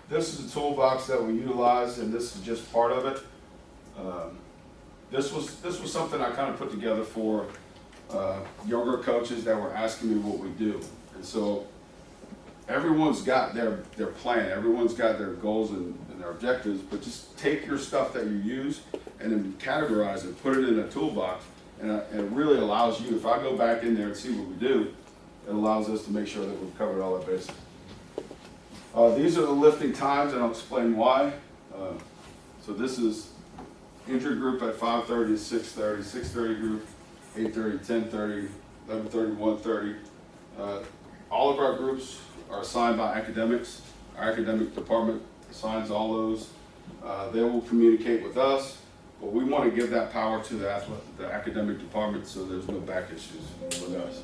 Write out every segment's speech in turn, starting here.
This is a toolbox that we utilize, and this is just part of it. This was something I kind of put together for younger coaches that were asking me what we do. And so everyone's got their plan, everyone's got their goals and their objectives, but just take your stuff that you use and then categorize it, put it in a toolbox, and it really allows you, if I go back in there and see what we do, it allows us to make sure that we've covered all our bases. These are the lifting times, and I'll explain why. So this is injury group at 5:30 to 6:30, 6:30 group, 8:30, 10:30, 11:30, 1:30. All of our groups are assigned by academics. Our academic department assigns all those. They will communicate with us, but we want to give that power to the academic department so there's no back issues with us.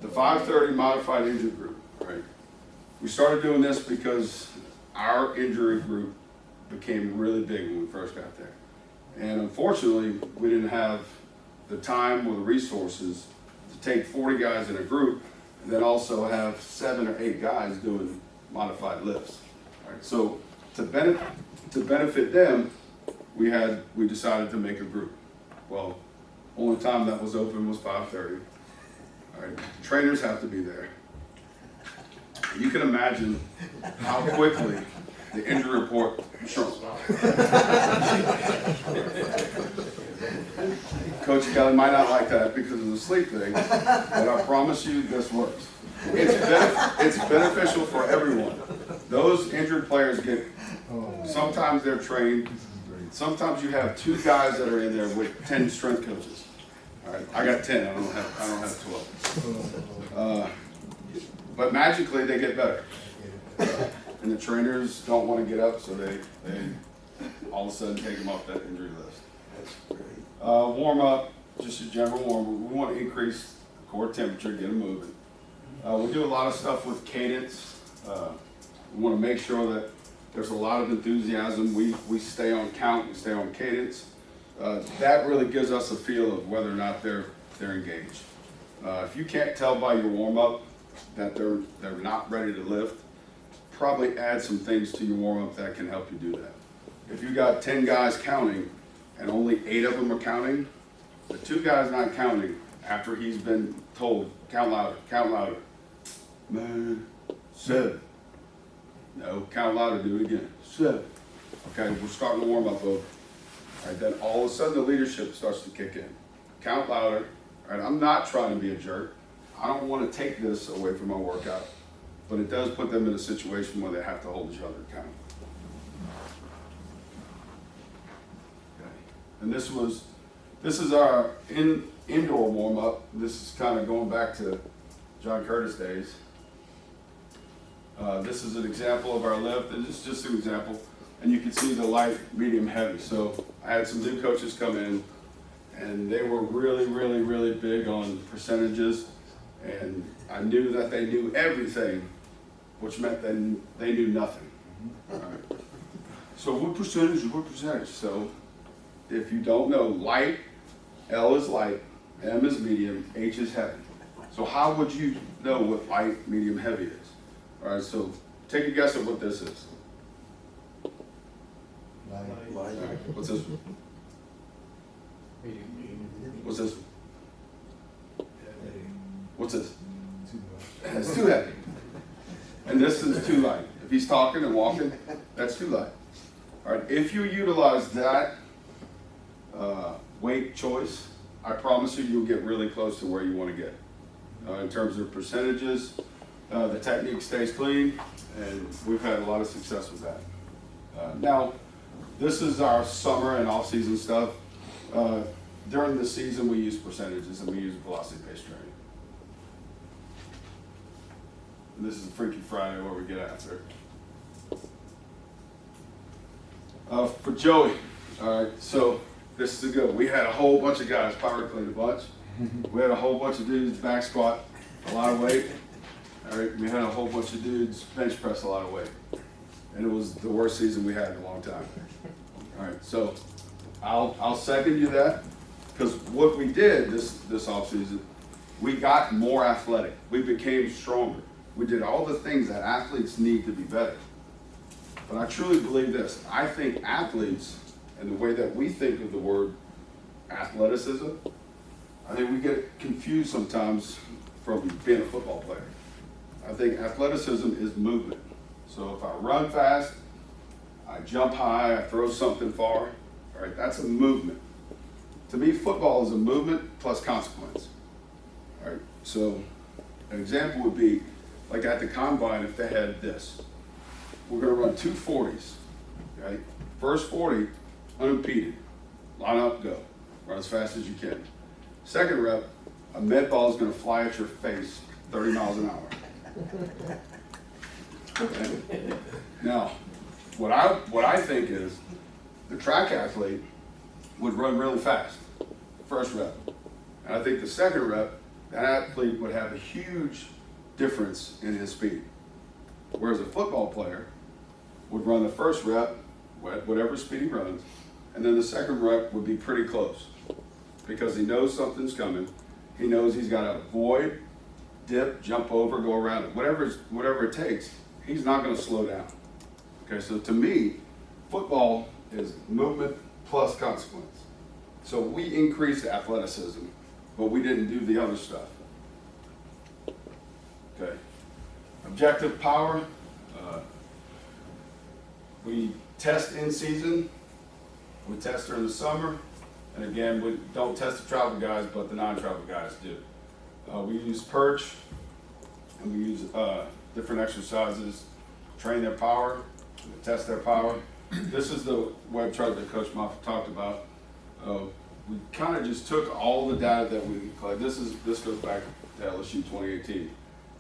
The 5:30 modified injury group, right? We started doing this because our injury group became really big when we first got there. And unfortunately, we didn't have the time or the resources to take 40 guys in a group and then also have 7 or 8 guys doing modified lifts. Right? So to benefit them, we decided to make a group. Well, only time that was open was 5:30. All right, trainers have to be there. You can imagine how quickly the injury report shrunk. Coach Kelly might not like that because of the sleep thing, but I promise you this works. It's beneficial for everyone. Those injured players sometimes they're trained, sometimes you have 2 guys that are in there with 10 strength coaches. All right, I got 10, I don't have 12. But magically they get better. And the trainers don't want to get up, so they all of a sudden take them off that injury list. Warm up, just a general warm up. We want to increase the core temperature, get them moving. We do a lot of stuff with cadence. We want to make sure that there's a lot of enthusiasm. We stay on count, we stay on cadence. That really gives us a feel of whether or not they're engaged. If you can't tell by your warm up that they're not ready to lift, probably add some things to your warm up that can help you do that. If you got 10 guys counting and only 8 of them are counting, the 2 guys not counting after he's been told count louder. Man, 7. No, count louder, do it again. 7. Okay, we're starting to warm up over. All right, then all of a sudden the leadership starts to kick in. Count louder. All right, I'm not trying to be a jerk. I don't want to take this away from my workout, but it does put them in a situation where they have to hold each other accountable. Okay. And this is our indoor warm up. This is kind of going back to John Curtis days. This is an example of our lift, and this is just an example. And you can see the light, medium, heavy. So I had some new coaches come in, and they were really, really, really big on percentages. And I knew that they knew everything, which meant that they knew nothing. All right. So what percentage? So if you don't know, light, L is light, M is medium, H is heavy. So how would you know what light, medium, heavy is? All right, so take a guess at what this is. Light. All right, what's this one? What's this one? What's this? It's too heavy. And this is too light. If he's talking and walking, that's too light. All right, if you utilize that weight choice, I promise you, you'll get really close to where you want to get. In terms of percentages, the technique stays clean, and we've had a lot of success with that. Now, this is our summer and off-season stuff. During the season, we use percentages and we use velocity-based training. And this is Freaky Friday where we get after it. For Joey, all right, so this is a good one. We had a whole bunch of guys power clean a bunch. We had a whole bunch of dudes back squat a lot of weight. All right, we had a whole bunch of dudes bench press a lot of weight. And it was the worst season we had in a long time. All right, so I'll second you that, because what we did this off season, we got more athletic. We became stronger. We did all the things that athletes need to be better. But I truly believe this. I think athletes, and the way that we think of the word athleticism, I think we get confused sometimes from being a football player. I think athleticism is movement. So if I run fast, I jump high, I throw something far, all right, that's a movement. To me, football is a movement plus consequence. All right, so an example would be like at the combine, if they had this. We're going to run 2 40s, right? First 40, unimpeded. Line up, go. Run as fast as you can. Second rep, a med ball is going to fly at your face 30 miles an hour. Okay? Now, what I think is the track athlete would run really fast, first rep. And I think the second rep, that athlete would have a huge difference in his speed. Whereas a football player would run the first rep, whatever speed he runs, and then the second rep would be pretty close because he knows something's coming. He knows he's got to avoid, dip, jump over, go around it. Whatever it takes, he's not going to slow down. Okay, so to me, football is movement plus consequence. So we increased athleticism, but we didn't do the other stuff. Okay, objective power. We test in season, we test during the summer, and again, we don't test the travel guys, but the non-travel guys do. We use perch, and we use different exercises, train their power, test their power. This is the web chart that Coach Moffitt talked about. We kind of just took all the data that we collected. This goes back to LSU 2018,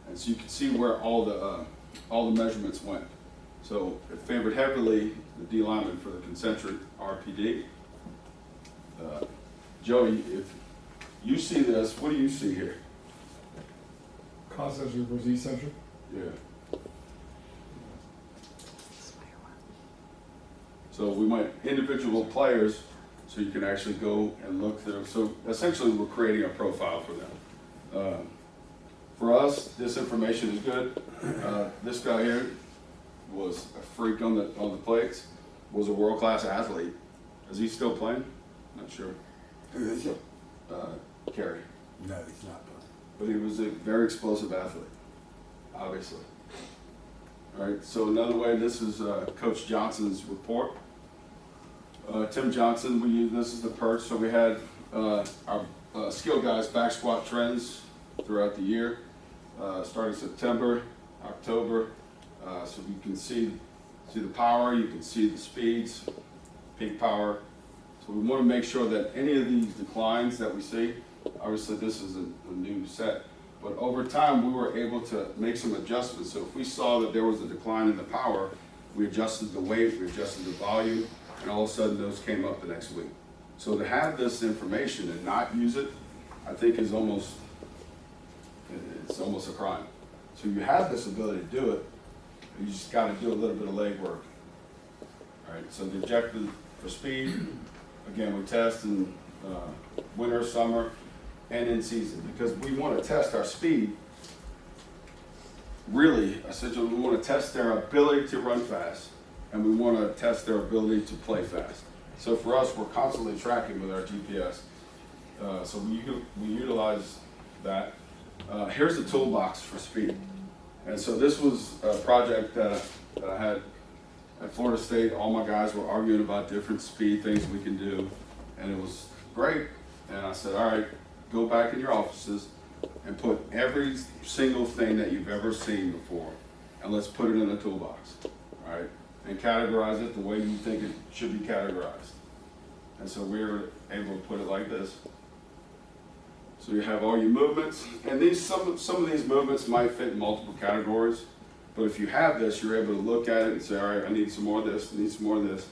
and so you can see where all the measurements went. So it favored heavily the D lineman for the concentric RPD. Joey, if you see this, what do you see here? Concentric versus eccentric? Yeah. So we went individual players, so you can actually go and look through. So essentially, we're creating a profile for them. For us, this information is good. This guy here was a freak on the plates. Was a world-class athlete. Is he still playing? Not sure. Who is it? Kerry. No, he's not playing. But he was a very explosive athlete, obviously. All right, so another way, this is Coach Johnson's report. Tim Johnson, this is the perch. So we had our skill guys back squat trends throughout the year, starting September, October. So you can see the power, you can see the speeds, peak power. So we want to make sure that any of these declines that we see, obviously this is a new set, but over time we were able to make some adjustments. So if we saw that there was a decline in the power, we adjusted the weight, we adjusted the volume, and all of a sudden those came up the next week. So to have this information and not use it, I think is almost a crime. So you have this ability to do it, you just got to do a little bit of leg work. All right, so the objective for speed, again, we test in winter, summer, and in season, because we want to test our speed. Really, essentially, we want to test their ability to run fast, and we want to test their ability to play fast. So for us, we're constantly tracking with our GPS. So we utilize that. Here's the toolbox for speed. And so this was a project that I had at Florida State. All my guys were arguing about different speed things we can do, and it was great. And I said, all right, go back in your offices and put every single thing that you've ever seen before, and let's put it in a toolbox, all right? And categorize it the way you think it should be categorized. And so we were able to put it like this. So you have all your movements, and some of these movements might fit in multiple categories, but if you have this, you're able to look at it and say, all right, I need some more of this, I need some more of this.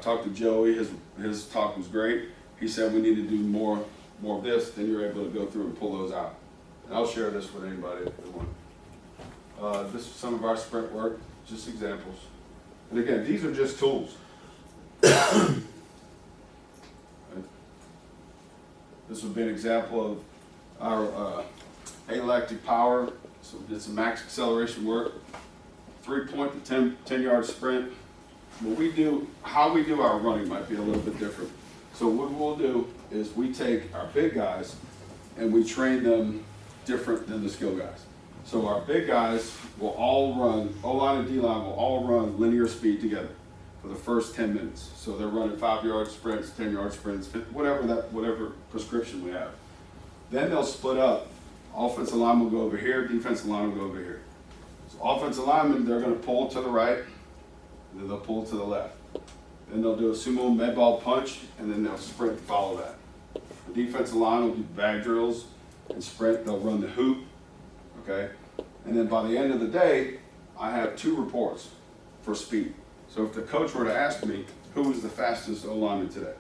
Talk to Joey, his talk was great. He said we need to do more of this, then you're able to go through and pull those out. And I'll share this with anybody if they want. This is some of our sprint work, just examples. And again, these are just tools. This would be an example of our alactic power So we did some max acceleration work, 3-point to 10-yard sprint. How we do our running might be a little bit different. So what we'll do is we take our big guys and we train them different than the skill guys. So our big guys will all run, O-line and D-line will all run linear speed together for the first 10 minutes. So they're running 5-yard sprints, 10-yard sprints, whatever prescription we have. Then they'll split up. Offensive line will go over here, defensive line will go over here. So offensive linemen, they're going to pull to the right, and then they'll pull to the left. Then they'll do a sumo med ball punch, and then they'll sprint and follow that. The defensive line will do bag drills and sprint. They'll run the hoop, okay? And then by the end of the day, I have 2 reports for speed. So if the coach were to ask me, who was the fastest O-lineman today?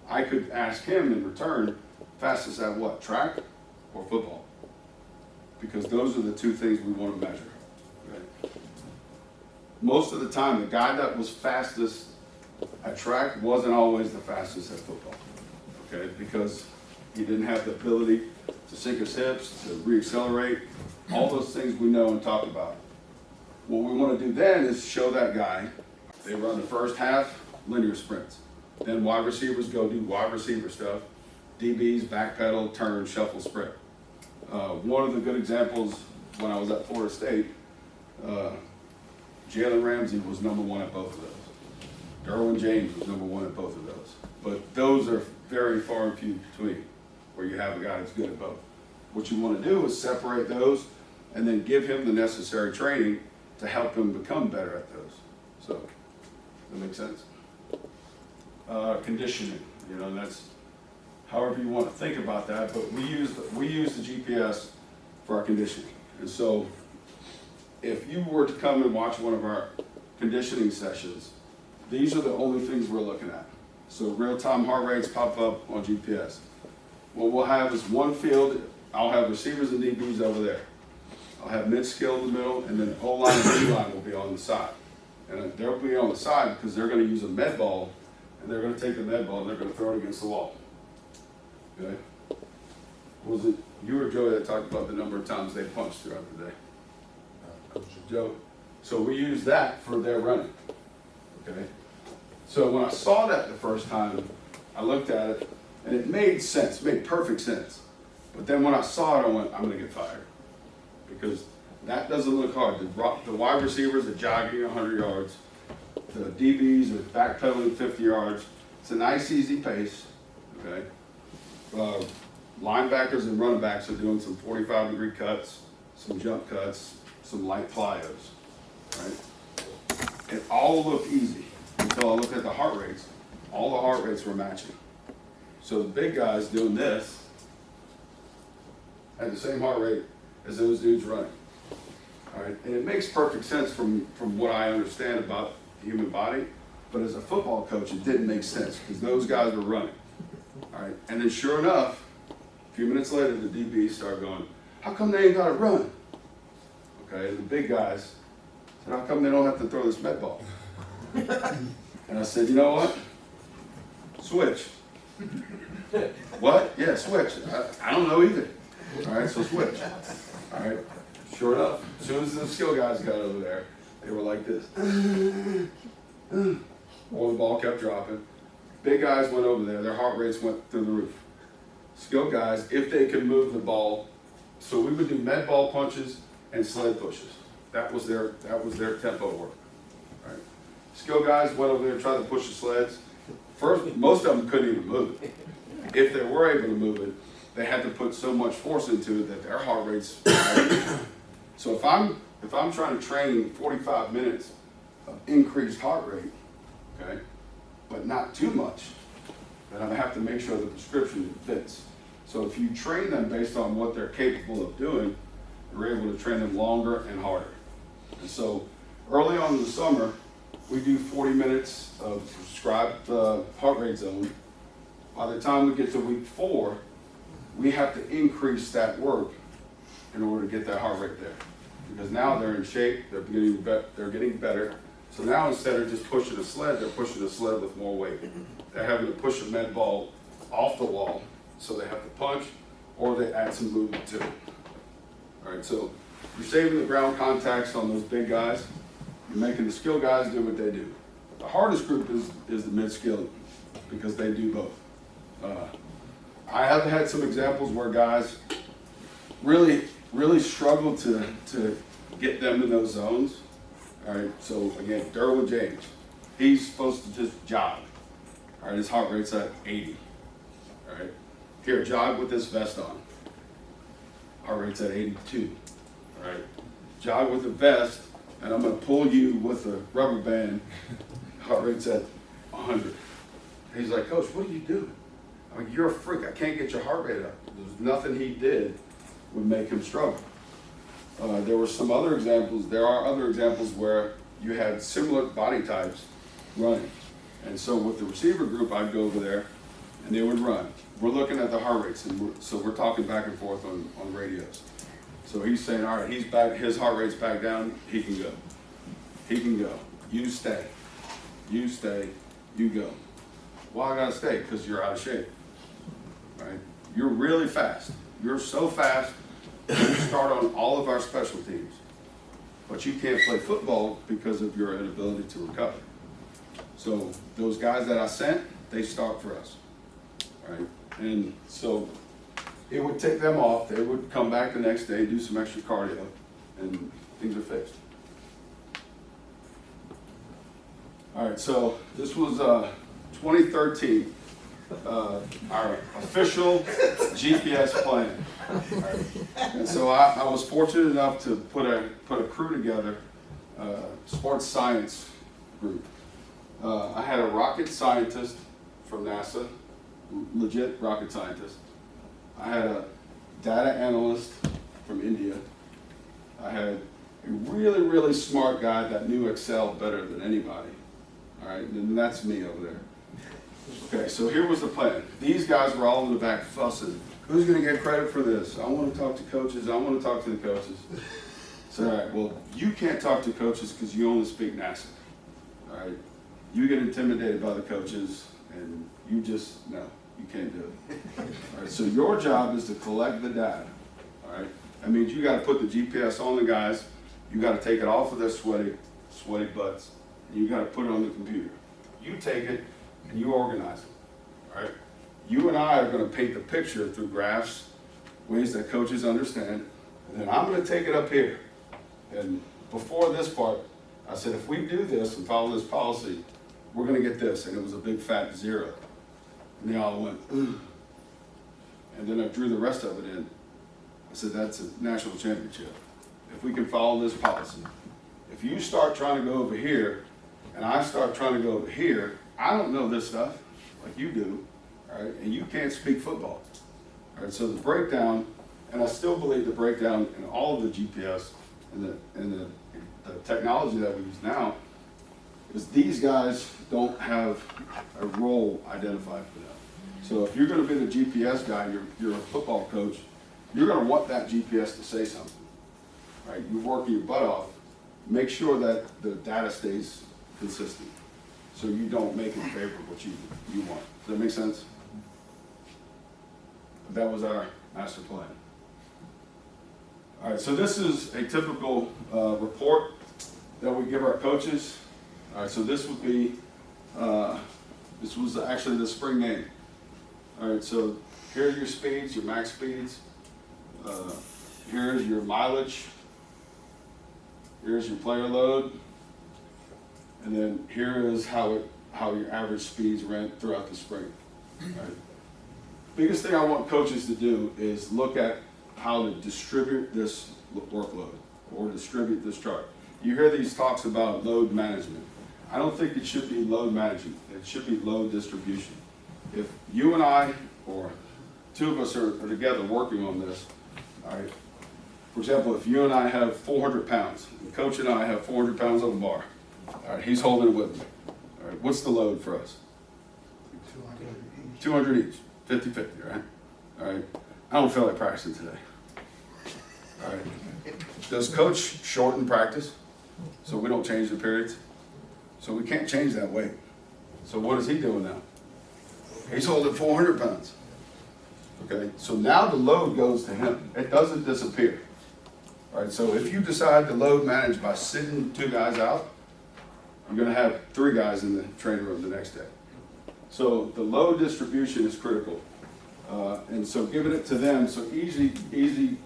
I could ask him in return, fastest at what, track or football? Because those are the 2 things we want to measure. Okay? Most of the time, the guy that was fastest at track wasn't always the fastest at football. Okay? Because he didn't have the ability to sink his hips, to reaccelerate, all those things we know and talk about. What we want to do then is show that guy, they run the first half, linear sprints. Then wide receivers go do wide receiver stuff, DBs, backpedal, turn, shuffle, sprint. One of the good examples when I was at Florida State, Jalen Ramsey was #1 at both of those. Derwin James was #1 at both of those. But those are very far and few between where you have a guy that's good at both. What you want to do is separate those and then give him the necessary training to help him become better at those. So, does that make sense? Conditioning, that's however you want to think about that, but we use the GPS for our conditioning. And so if you were to come and watch one of our conditioning sessions, these are the only things we're looking at. So real-time heart rates pop up on GPS. What we'll have is one field. I'll have receivers and DBs over there. I'll have mid-skill in the middle, and then O-line and D-line will be on the side. And they'll be on the side because they're going to use a med ball, and they're going to take the med ball and they're going to throw it against the wall. Okay? Was it you or Joey that talked about the number of times they punched throughout the day? Joe. So we use that for their running. Okay? So when I saw that the first time, I looked at it, and it made sense, made perfect sense. But then when I saw it, I went, I'm going to get fired. Because that doesn't look hard. The wide receivers are jogging 100 yards. The DBs are backpedaling 50 yards. It's a nice, easy pace. Okay? Linebackers and running backs are doing some 45-degree cuts, some jump cuts, some light plyos. Right? It all looked easy until I looked at the heart rates. All the heart rates were matching. So the big guys doing this had the same heart rate as those dudes running. All right, and it makes perfect sense from what I understand about the human body, but as a football coach, it didn't make sense because those guys were running. All right, and then sure enough, a few minutes later, the DBs start going, how come they ain't got to run? Okay, and the big guys said, how come they don't have to throw this med ball? And I said, you know what? Switch. What? Yeah, switch. I don't know either. All right, so switch. All right, sure enough, as soon as the skill guys got over there, they were like this. Or the ball kept dropping. Big guys went over there, their heart rates went through the roof. Skill guys, if they could move the ball, so we would do med ball punches and sled pushes. That was their tempo work. All right. Skill guys went over there and tried to push the sleds. First, most of them couldn't even move it. If they were able to move it, they had to put so much force into it that their heart rates. So if I'm trying to train 45 minutes of increased heart rate, okay, but not too much, then I have to make sure the prescription fits. So if you train them based on what they're capable of doing, you're able to train them longer and harder. And so early on in the summer, we do 40 minutes of prescribed heart rate zone. By the time we get to week 4, we have to increase that work in order to get that heart rate there. Because now they're in shape, they're getting better. So now instead of just pushing a sled, they're pushing a sled with more weight. They're having to push a med ball off the wall, so they have to punch, or they add some movement to it. All right, so You're saving the ground contacts on those big guys. You're making the skill guys do what they do. The hardest group is the mid-skill because they do both. I have had some examples where guys really struggle to get them in those zones. All right, so again, Derwin James, he's supposed to just jog. All right, his heart rate's at 80. All right, here, jog with this vest on. Heart rate's at 82. All right, jog with the vest, and I'm gonna pull you with a rubber band. Heart rate's at 100. He's like, Coach, what are you doing? I'm like, you're a freak. I can't get your heart rate up. There's nothing he did would make him struggle. There were some other examples. There are other examples where you had similar body types running. And so with the receiver group, I'd go over there and they would run. We're looking at the heart rates, and we're talking back and forth on radios. So he's saying, all right, he's back, his heart rate's back down, he can go. He can go. You stay. You stay. You go. Well, I gotta stay because you're out of shape. Right? You're really fast. You're so fast, you start on all of our special teams. But you can't play football because of your inability to recover. So those guys that I sent, they start for us. Right? And so it would take them off. They would come back the next day, do some extra cardio, and things are fixed. All right, so this was 2013, our official GPS plan. Right. And so I was fortunate enough to put a crew together, sports science group. I had a rocket scientist from NASA, legit rocket scientist. I had a data analyst from India. I had a really smart guy that knew Excel better than anybody. All right, and that's me over there. Okay, so here was the plan. These guys were all in the back fussing. Who's going to get credit for this? I want to talk to coaches. I want to talk to the coaches. So, all right, well, you can't talk to coaches because you only speak NASA. All right, you get intimidated by the coaches, and you just, no, you can't do it. All right, so your job is to collect the data. All right, that means you got to put the GPS on the guys. You got to take it off of their sweaty butts, and you got to put it on the computer. You take it and you organize it. All right, you and I are going to paint the picture through graphs, ways that coaches understand, and then I'm going to take it up here. And before this part, I said, if we do this and follow this policy, we're going to get this. And it was a big fat 0. And they all went, ooh. And then I drew the rest of it in. I said, that's a national championship. If we can follow this policy. If you start trying to go over here, and I start trying to go over here, I don't know this stuff like you do, all right? And you can't speak football. All right, so the breakdown, and I still believe the breakdown in all of the GPS and the technology that we use now is these guys don't have a role identified for them. So if you're going to be the GPS guy, you're a football coach, you're going to want that GPS to say something. Right? You're working your butt off. Make sure that the data stays consistent so you don't make it favor what you want. Does that make sense? That was our master plan. All right, so this is a typical report that we give our coaches. All right, so this would be, this was actually the spring game. All right, so here are your speeds, your max speeds. Here's your mileage. Here's your player load. And then here is how your average speeds ran throughout the spring. All right. Biggest thing I want coaches to do is look at how to distribute this workload or distribute this chart. You hear these talks about load management. I don't think it should be load management. It should be load distribution. If you and I, or two of us are together working on this, all right, for example, if you and I have 400 pounds, the coach and I have 400 pounds on the bar, all right, he's holding it with me. All right, what's the load for us? 200 each, 50-50, right? All right, I don't feel like practicing today. All right, does coach shorten practice so we don't change the periods? So we can't change that weight. So what is he doing now? He's holding 400 pounds. Okay, so now the load goes to him. It doesn't disappear. All right, so if you decide to load manage by sitting 2 guys out, you're gonna have 3 guys in the training room the next day. So the load distribution is critical. And so giving it to them, so easy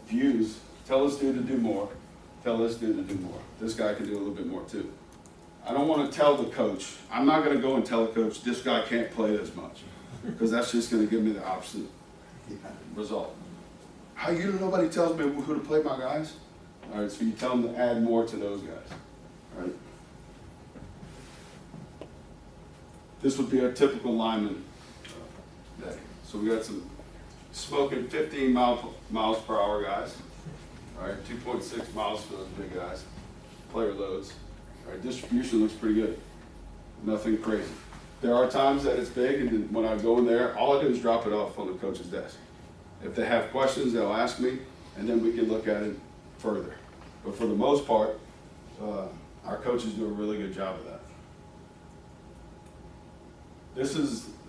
views, tell this dude to do more, tell this dude to do more. This guy can do a little bit more too. I don't want to tell the coach, I'm not going to go and tell the coach, this guy can't play as much, because that's just going to give me the opposite result. Nobody tells me who to play my guys? All right, so you tell them to add more to those guys, all right? This would be a typical lineman day. So we got some smoking 15 miles per hour guys, all right, 2.6 miles for those big guys, player loads. All right, distribution looks pretty good, nothing crazy. There are times that it's big, and then when I go in there, all I do is drop it off on the coach's desk. If they have questions, they'll ask me, and then we can look at it further. But for the most part, our coaches do a really good job of that.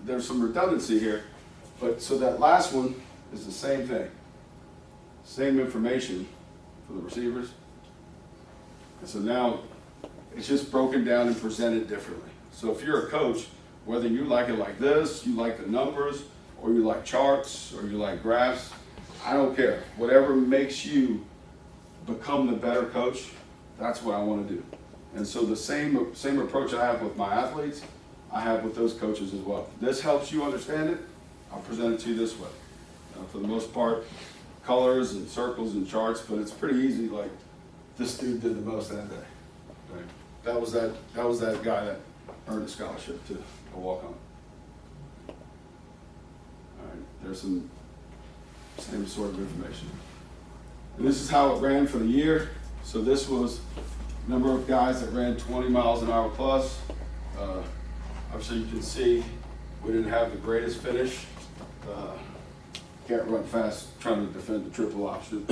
There's some redundancy here, but so that last one is the same thing. Same information for the receivers. And so now it's just broken down and presented differently. So if you're a coach, whether you like it like this, you like the numbers, or you like charts, or you like graphs, I don't care. Whatever makes you become the better coach, that's what I want to do. And so the same approach I have with my athletes, I have with those coaches as well. This helps you understand it, I'll present it to you this way. For the most part, colors and circles and charts, but it's pretty easy, like this dude did the most that day. Right? That was that guy that earned a scholarship to walk on. All right, there's some same sort of information. And this is how it ran for the year. So this was number of guys that ran 20 miles an hour plus. Obviously you can see we didn't have the greatest finish. Can't run fast trying to defend the triple option.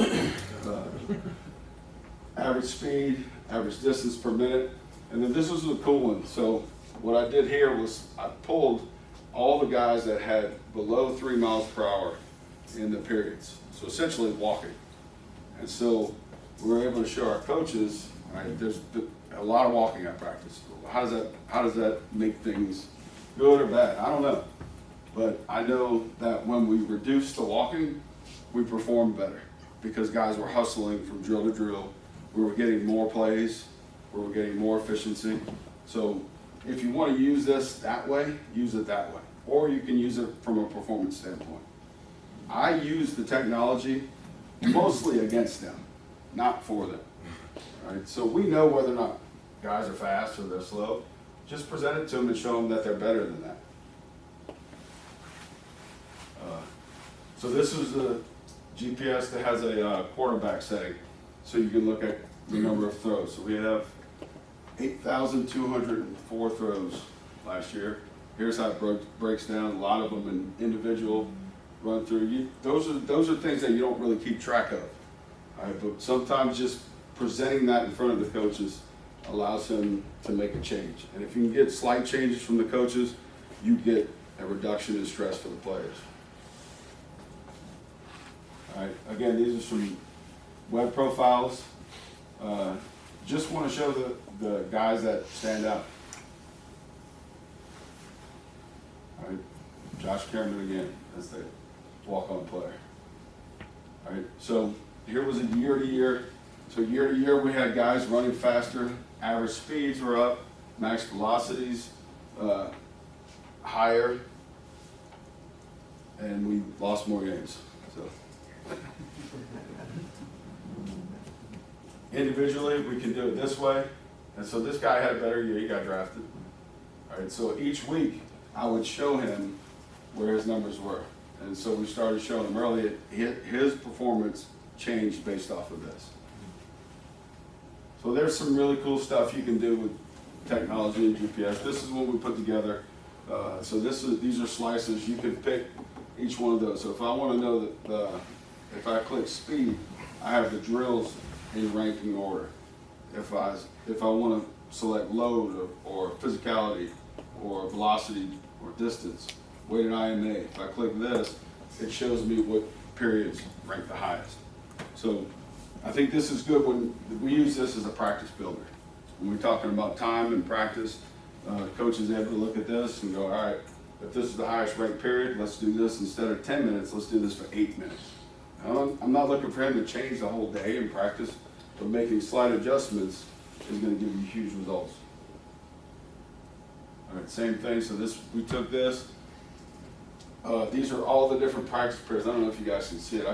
Average speed, average distance per minute. And then this was the cool one. So what I did here was I pulled all the guys that had below 3 miles per hour in the periods. So essentially walking. And so we were able to show our coaches, right, there's a lot of walking at practice. How does that make things good or bad? I don't know. But I know that when we reduced the walking, we performed better because guys were hustling from drill to drill. We were getting more plays. We were getting more efficiency. So if you want to use this that way, use it that way. Or you can use it from a performance standpoint. I use the technology mostly against them, not for them. Right? So we know whether or not guys are fast or they're slow. Just present it to them and show them that they're better than that. So this is the GPS that has a quarterback setting, so you can look at the number of throws. So we have 8,204 throws last year. Here's how it breaks down. A lot of them in individual run through. Those are things that you don't really keep track of. All right, but sometimes just presenting that in front of the coaches allows him to make a change. And if you can get slight changes from the coaches, you get a reduction in stress for the players. All right, again, these are some web profiles. Just want to show the guys that stand out. All right, Josh Cameron again, as the walk-on player. All right, so here was a year-to-year. So year-to-year, we had guys running faster, average speeds were up, max velocities higher, and we lost more games. So individually, we can do it this way. And so this guy had a better year, he got drafted. All right, so each week, I would show him where his numbers were. And so we started showing him early, his performance changed based off of this. So there's some really cool stuff you can do with technology and GPS. This is what we put together. So these are slices. You can pick each one of those. So if I want to know that if I click speed, I have the drills in ranking order. If I want to select load or physicality or velocity or distance, weighted IMA, if I click this, it shows me what periods rank the highest. So I think this is good when we use this as a practice builder. When we're talking about time and practice, coach is able to look at this and go, all right, if this is the highest ranked period, let's do this instead of 10 minutes, let's do this for 8 minutes. I'm not looking for him to change the whole day in practice, but making slight adjustments is going to give you huge results. All right, same thing. So we took this. These are all the different practice periods. I don't know if you guys can see it. I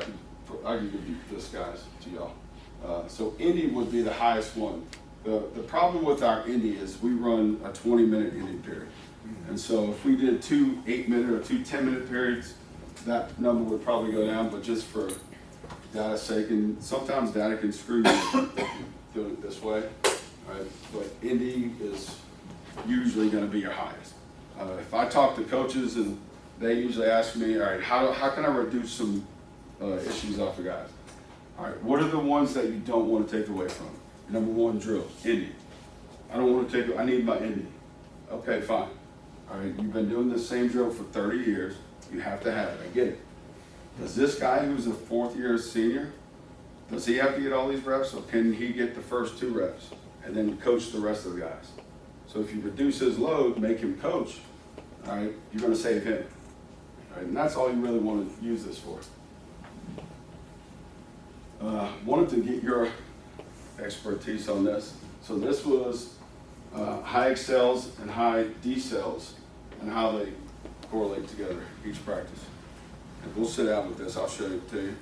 can give you this, guys, to y'all. So Indy would be the highest one. The problem with our Indy is we run a 20-minute Indy period. And so if we did 2 8-minute or 2 10-minute periods, that number would probably go down, but just for data's sake, and sometimes data can screw you if you do it this way, right? But Indy is usually going to be your highest. If I talk to coaches and they usually ask me, all right, how can I reduce some issues off of guys? All right, what are the ones that you don't want to take away from? Number one, drill, Indy. I don't want to take it, I need my Indy. Okay, fine. All right, you've been doing the same drill for 30 years. You have to have it, I get it. Does this guy who's a 4th-year senior, does he have to get all these reps, or can he get the first 2 reps and then coach the rest of the guys? So if you reduce his load, make him coach, all right, you're going to save him. All right, and that's all you really want to use this for. Wanted to get your expertise on this. So this was high excels and high decels and how they correlate together each practice. And we'll sit down with this, I'll show it to you.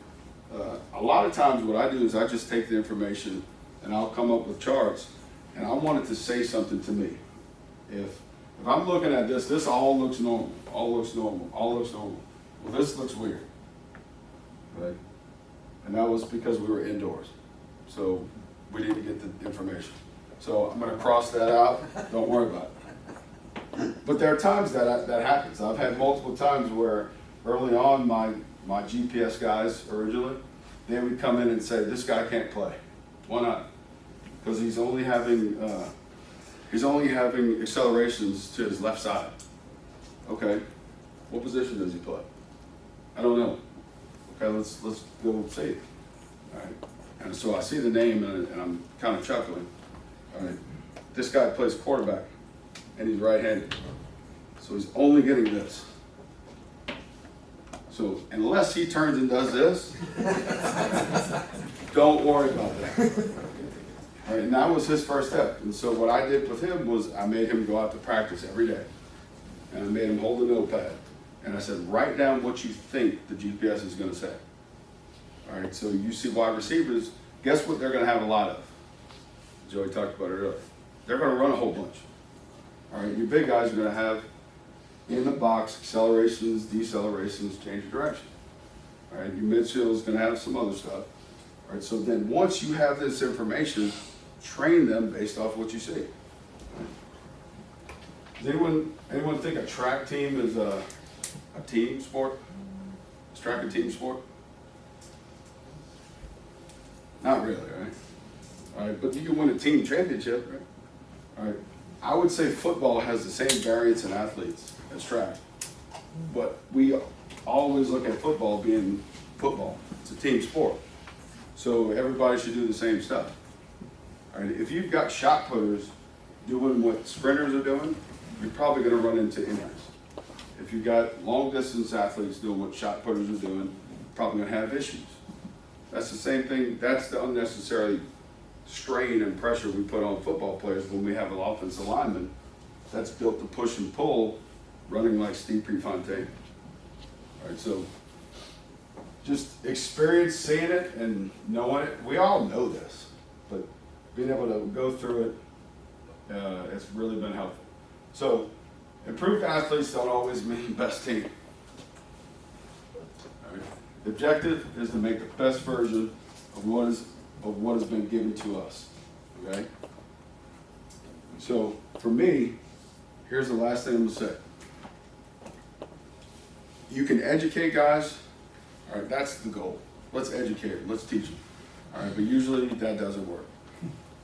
A lot of times what I do is I just take the information and I'll come up with charts, and I want it to say something to me. If I'm looking at this all looks normal, all looks normal, all looks normal. Well, this looks weird, right? And that was because we were indoors. So we didn't get the information. So I'm gonna cross that out, don't worry about it. But there are times that happens. I've had multiple times where early on my GPS guys originally, they would come in and say, this guy can't play. Why not? Because he's only having accelerations to his left side. Okay, what position does he play? I don't know. Okay, let's go see it. All right, and so I see the name and I'm kind of chuckling. All right, this guy plays quarterback and he's right-handed, so he's only getting this. So unless he turns and does this, don't worry about that. All right, and that was his first step. And so what I did with him was I made him go out to practice every day. And I made him hold a notepad. And I said, write down what you think the GPS is going to say. All right, so you see wide receivers, guess what they're going to have a lot of? Joey talked about it earlier. They're going to run a whole bunch. All right, your big guys are going to have in the box accelerations, decelerations, change of direction. All right, your midfield is going to have some other stuff. All right, so then once you have this information, train them based off what you see. Does anyone think a track team is a team sport? Is track a team sport? Not really, right? All right, but you can win a team championship, right? All right, I would say football has the same variance in athletes as track, but we always look at football being football. It's a team sport, so everybody should do the same stuff. All right, if you've got shot putters doing what sprinters are doing, you're probably going to run into injuries. If you've got long distance athletes doing what shot putters are doing, you're probably going to have issues. That's the same thing. That's the unnecessary strain and pressure we put on football players when we have an offensive lineman that's built to push and pull, running like Steve Prefontaine. All right, so just experience seeing it and knowing it. We all know this, but being able to go through it, it's really been helpful. So improved athletes don't always mean best team. All right. The objective is to make the best version of what has been given to us. Okay? So for me, here's the last thing I'm gonna say. You can educate guys. All right, that's the goal. Let's educate them. Let's teach them. All right, but usually that doesn't work.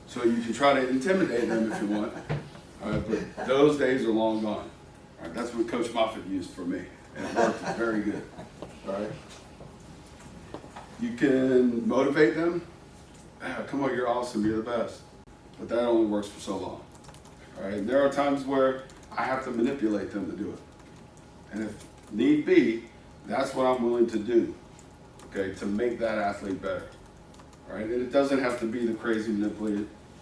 So you can try to intimidate them if you want. All right, but those days are long gone. All right, that's what Coach Moffitt used for me, and it worked very good. All right. You can motivate them. come on, you're awesome, you're the best. But that only works for so long. All right, there are times where I have to manipulate them to do it. And if need be, that's what I'm willing to do, okay, to make that athlete better. All right, and it doesn't have to be the crazy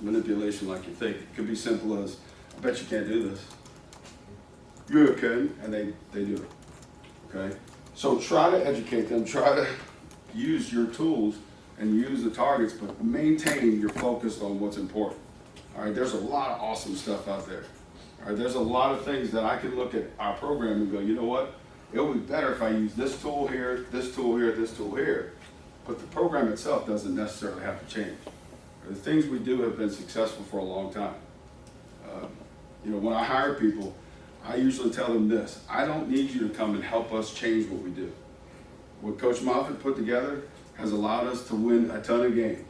manipulation like you think. It could be simple as, I bet you can't do this. You can, and they do it, okay? So try to educate them, try to use your tools and use the targets, but maintain your focus on what's important. All right, there's a lot of awesome stuff out there. All right, there's a lot of things that I can look at our program and go, you know what? It would be better if I use this tool here, this tool here, this tool here. But the program itself doesn't necessarily have to change. The things we do have been successful for a long time. You know, when I hire people, I usually tell them this: I don't need you to come and help us change what we do. What Coach Moffitt put together has allowed us to win a ton of games.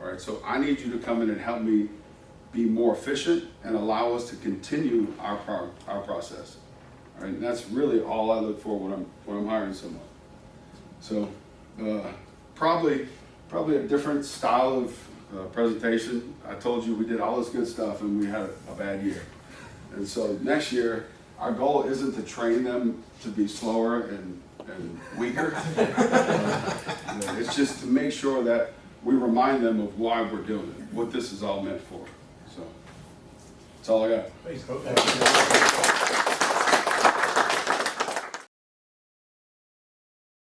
All right, so I need you to come in and help me be more efficient and allow us to continue our process. All right, and that's really all I look for when I'm hiring someone. So probably a different style of presentation. I told you we did all this good stuff and we had a bad year. And so next year, our goal isn't to train them to be slower and weaker. It's just to make sure that we remind them of why we're doing it, what this is all meant for. So that's all I got. Thanks, Coach.